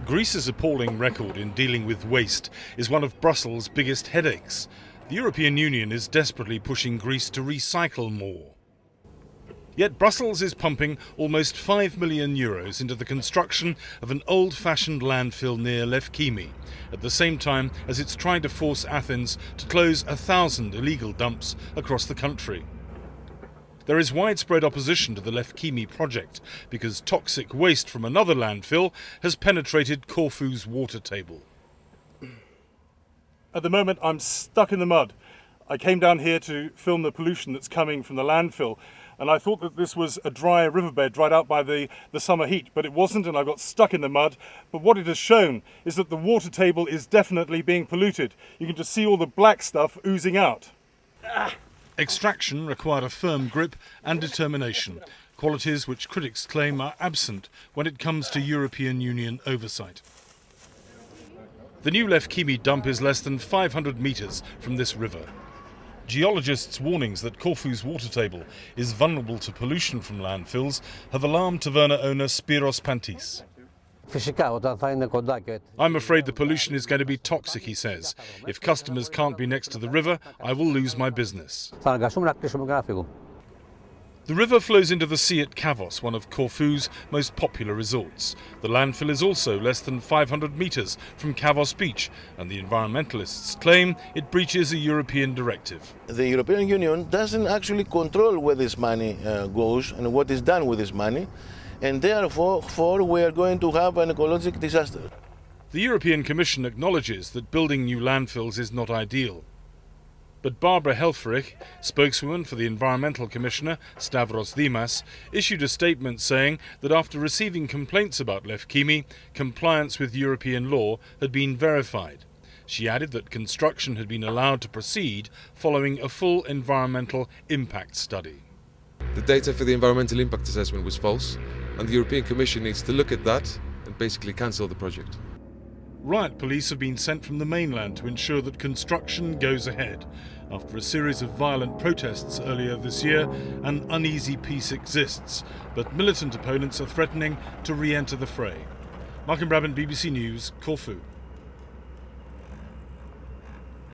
Greece's appalling record in dealing with waste is one of Brussels' biggest headaches. The European Union is desperately pushing Greece to recycle more. Yet Brussels is pumping almost €5 million into the construction of an old-fashioned landfill near Lefkimi, at the same time as it's trying to force Athens to close 1,000 illegal dumps across the country. There is widespread opposition to the Lefkimi project because toxic waste from another landfill has penetrated Corfu's water table. At the moment I'm stuck in the mud. I came down here to film the pollution that's coming from the landfill, and I thought that this was a dry riverbed dried out by the summer heat, but it wasn't, and I got stuck in the mud. But what it has shown is that the water table is definitely being polluted. You can just see all the black stuff oozing out. Extraction required a firm grip and determination, qualities which critics claim are absent when it comes to European Union oversight. The new Lefkimi dump is less than 500 metres from this river. Geologists' warnings that Corfu's water table is vulnerable to pollution from landfills have alarmed taverna owner Spiros Pantis. I'm afraid the pollution is going to be toxic, he says. If customers can't be next to the river, I will lose my business. The river flows into the sea at Kavos, one of Corfu's most popular resorts. The landfill is also less than 500 metres from Kavos beach, and the environmentalists claim it breaches a European directive. The European Union doesn't actually control where this money goes and what is done with this money, and therefore we are going to have an ecological disaster. The European Commission acknowledges that building new landfills is not ideal. But Barbara Helfrich, spokeswoman for the Environmental Commissioner, Stavros Dimas, issued a statement saying that after receiving complaints about Lefkimi, compliance with European law had been verified. She added that construction had been allowed to proceed following a full environmental impact study. The data for the environmental impact assessment was false, and the European Commission needs to look at that and basically cancel the project. Riot police have been sent from the mainland to ensure that construction goes ahead. After a series of violent protests earlier this year, an uneasy peace exists, but militant opponents are threatening to re-enter the fray. Mark in Brabant, BBC News, Corfu.